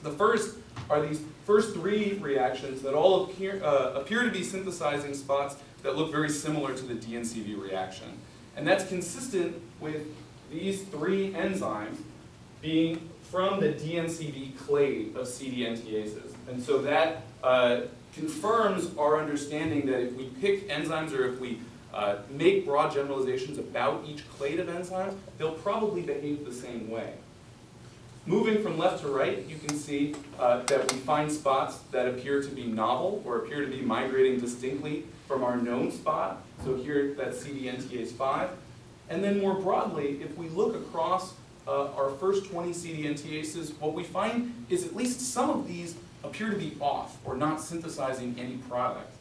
The first are these first three reactions that all appear to be synthesizing spots that look very similar to the DNCV reaction. And that's consistent with these three enzymes being from the DNCV clade of CD-NTases. And so that confirms our understanding that if we pick enzymes or if we make broad generalizations about each clade of enzymes, they'll probably behave the same way. Moving from left to right, you can see that we find spots that appear to be novel or appear to be migrating distinctly from our known spot. So here, that's CD-NTase 5. And then more broadly, if we look across our first 20 CD-NTases, what we find is at least some of these appear to be off or not synthesizing any product.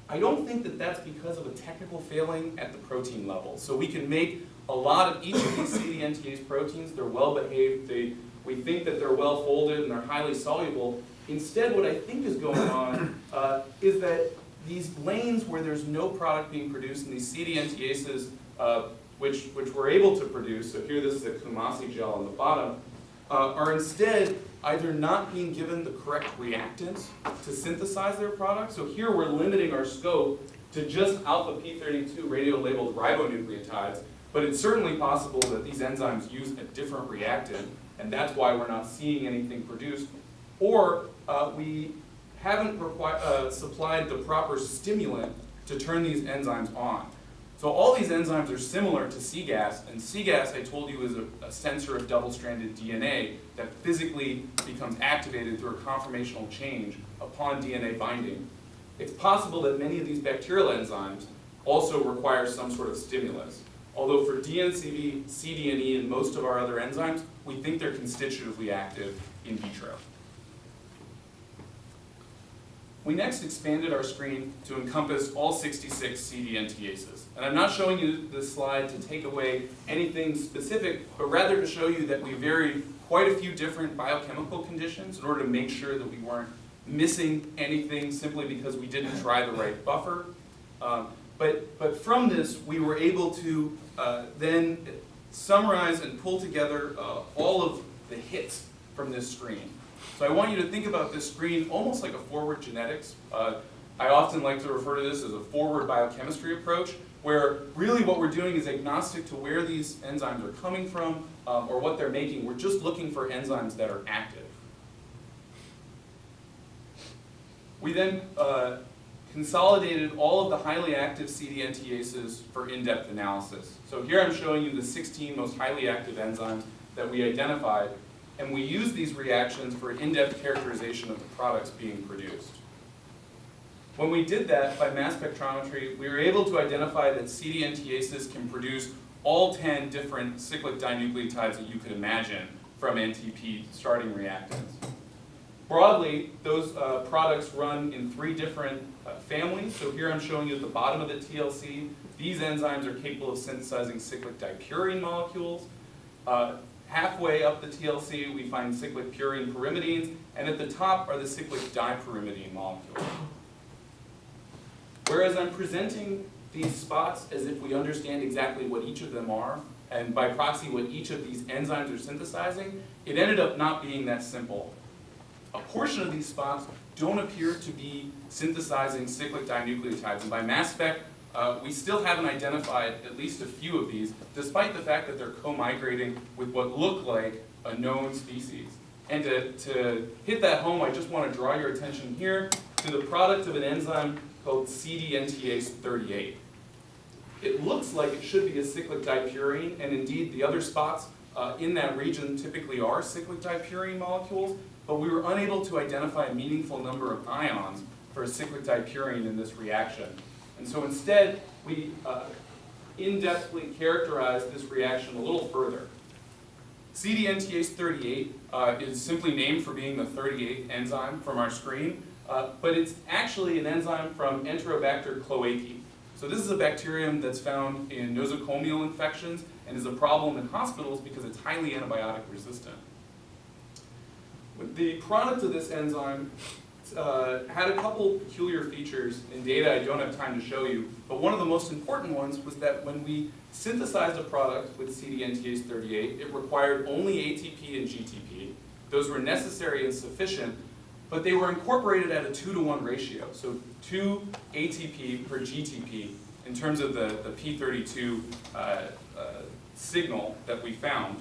I don't think that that's because of a technical failing at the protein level. So we can make a lot of each of these CD-NTase proteins. They're well behaved. We think that they're well folded and they're highly soluble. Instead, what I think is going on is that these lanes where there's no product being produced in these CD-NTases, which we're able to produce, so here this is a Kumasi gel on the bottom, are instead either not being given the correct reactants to synthesize their product. So here we're limiting our scope to just alpha P32 radio-labeled ribonucleotides, but it's certainly possible that these enzymes use a different reactant, and that's why we're not seeing anything produced. Or we haven't supplied the proper stimulant to turn these enzymes on. So all these enzymes are similar to cGAS, and cGAS, I told you, is a sensor of double-stranded DNA that physically becomes activated through a conformational change upon DNA binding. It's possible that many of these bacterial enzymes also require some sort of stimulus. Although for DNCV, CD&E, and most of our other enzymes, we think they're constitutively active in vitro. We next expanded our screen to encompass all 66 CD-NTases. And I'm not showing you this slide to take away anything specific, but rather to show you that we varied quite a few different biochemical conditions in order to make sure that we weren't missing anything simply because we didn't try the right buffer. But from this, we were able to then summarize and pull together all of the hits from this screen. So I want you to think about this screen almost like a forward genetics. I often like to refer to this as a forward biochemistry approach, where really what we're doing is agnostic to where these enzymes are coming from or what they're making. We're just looking for enzymes that are active. We then consolidated all of the highly active CD-NTases for in-depth analysis. So here I'm showing you the 16 most highly active enzymes that we identified, and we use these reactions for in-depth characterization of the products being produced. When we did that by mass spectrometry, we were able to identify that CD-NTases can produce all 10 different cyclic dinucleotides that you could imagine from NTP starting reactants. Broadly, those products run in 3 different families. So here I'm showing you at the bottom of the TLC, these enzymes are capable of synthesizing cyclic dipurine molecules. Halfway up the TLC, we find cyclic purine pyrimidines, and at the top are the cyclic dipyrimidine molecules. Whereas I'm presenting these spots as if we understand exactly what each of them are, and by proxy what each of these enzymes are synthesizing, it ended up not being that simple. A portion of these spots don't appear to be synthesizing cyclic dinucleotides, and by mass spec, we still haven't identified at least a few of these, despite the fact that they're co-migrating with what look like a known species. And to hit that home, I just want to draw your attention here to the product of an enzyme called CD-NTase 38. It looks like it should be a cyclic dipurine, and indeed the other spots in that region typically are cyclic dipurine molecules, but we were unable to identify a meaningful number of ions for a cyclic dipurine in this reaction. And so instead, we in-depthly characterized this reaction a little further. CD-NTase 38 is simply named for being the 38 enzyme from our screen, but it's actually an enzyme from Enterobacter cloacae. So this is a bacterium that's found in nosocomial infections and is a problem in hospitals because it's highly antibiotic resistant. The product of this enzyme had a couple peculiar features in data I don't have time to show you, but one of the most important ones was that when we synthesized a product with CD-NTase 38, it required only ATP and GTP, Those were necessary and sufficient, but they were incorporated at a 2-to-1 ratio, so 2 ATP per GTP in terms of the P32 signal that we found.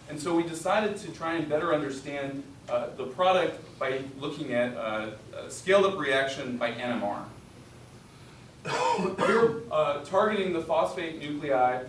And so we decided to try and better understand the product by looking at a scaled-up reaction by NMR. We're targeting the phosphate nuclei,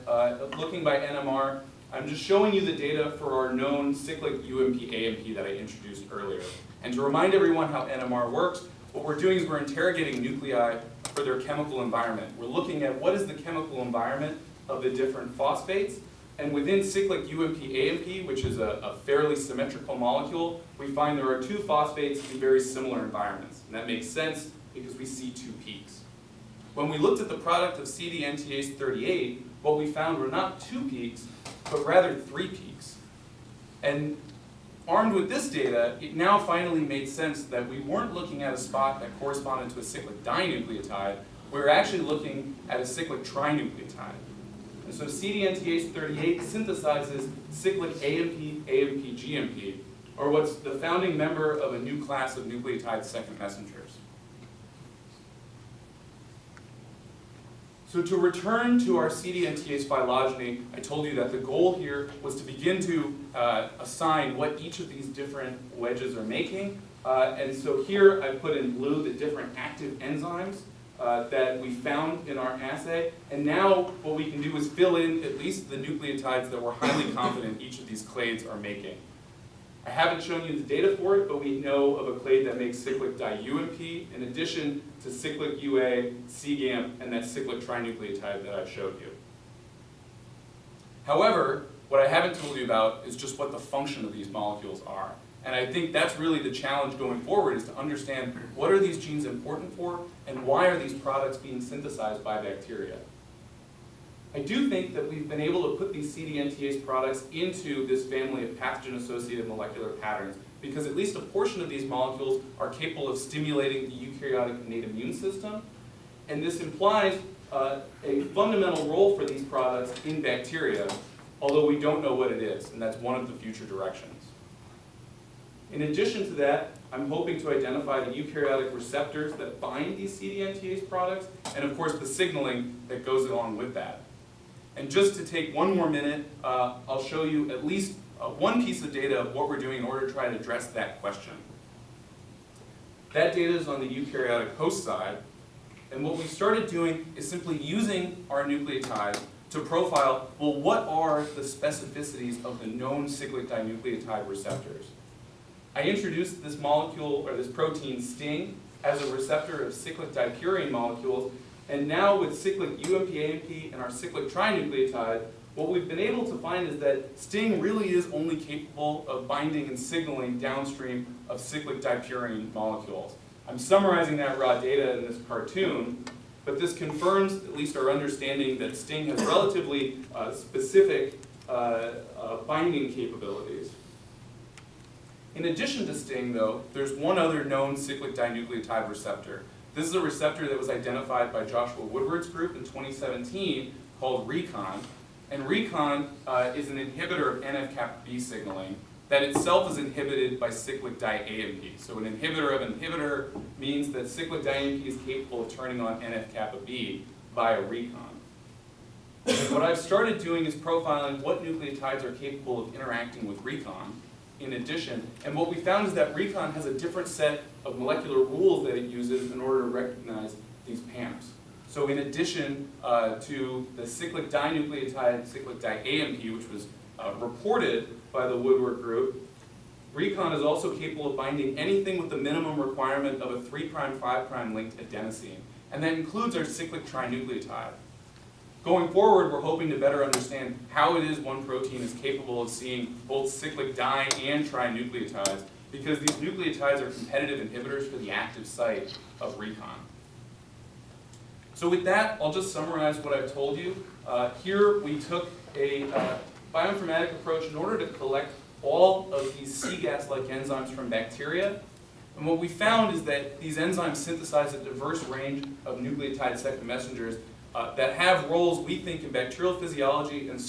looking by NMR. I'm just showing you the data for our known cyclic UMP-AMP that I introduced earlier. And to remind everyone how NMR works, what we're doing is we're interrogating nuclei for their chemical environment. We're looking at what is the chemical environment of the different phosphates. And within cyclic UMP-AMP, which is a fairly symmetrical molecule, we find there are 2 phosphates in very similar environments. And that makes sense because we see 2 peaks. When we looked at the product of CD-NTase-38, what we found were not 2 peaks, but rather 3 peaks. And armed with this data, it now finally made sense that we weren't looking at a spot that corresponded to a cyclic dinucleotide, we were actually looking at a cyclic trinucleotide. And so CD-NTase-38 synthesizes cyclic AMP, AMP, GMP, or what's the founding member of a new class of nucleotide second messengers. So to return to our CD-NTase phylogeny, I told you that the goal here was to begin to assign what each of these different wedges are making. And so here I put in blue the different active enzymes that we found in our assay. And now what we can do is fill in at least the nucleotides that we're highly confident each of these clades are making. I haven't shown you the data for it, but we know of a clade that makes cyclic di-UMP in addition to cyclic UA, CGAMP, and that cyclic trinucleotide that I showed you. However, what I haven't told you about is just what the function of these molecules are. And I think that's really the challenge going forward, is to understand what are these genes important for and why are these products being synthesized by bacteria. I do think that we've been able to put these CD-NTase products into this family of pathogen-associated molecular patterns because at least a portion of these molecules are capable of stimulating the eukaryotic innate immune system. And this implies a fundamental role for these products in bacteria, although we don't know what it is, and that's one of the future directions. In addition to that, I'm hoping to identify the eukaryotic receptors that bind these CD-NTase products, and of course the signaling that goes along with that. And just to take one more minute, I'll show you at least one piece of data of what we're doing in order to try to address that question. That data is on the eukaryotic host side, and what we started doing is simply using our nucleotides to profile, well, what are the specificities of the known cyclic dinucleotide receptors? I introduced this molecule, or this protein STING, as a receptor of cyclic dipurine molecules, and now with cyclic UMP-AMP and our cyclic trinucleotide, what we've been able to find is that STING really is only capable of binding and signaling downstream of cyclic dipurine molecules. I'm summarizing that raw data in this cartoon, but this confirms at least our understanding that STING has relatively specific binding capabilities. In addition to STING, though, there's one other known cyclic dinucleotide receptor. This is a receptor that was identified by Joshua Woodward's group in 2017 called RECON. And RECON is an inhibitor of NF-κB signaling that itself is inhibited by cyclic di-AMP. So an inhibitor of an inhibitor means that cyclic di-AMP is capable of turning on NF-κB via RECON. What I've started doing is profiling what nucleotides are capable of interacting with RECON in addition. And what we found is that RECON has a different set of molecular rules that it uses in order to recognize these PAMPs. So in addition to the cyclic dinucleotide, cyclic di-AMP, which was reported by the Woodward group, RECON is also capable of binding anything with the minimum requirement of a 3', 5' linked adenosine. And that includes our cyclic trinucleotide. Going forward, we're hoping to better understand how it is one protein is capable of seeing both cyclic di and trinucleotides, because these nucleotides are competitive inhibitors for the active site of RECON. So with that, I'll just summarize what I've told you. Here we took a bioinformatic approach in order to collect all of these C-gas-like enzymes from bacteria. And what we found is that these enzymes synthesize a diverse range of nucleotide second messengers that have roles, we think, in bacterial physiology and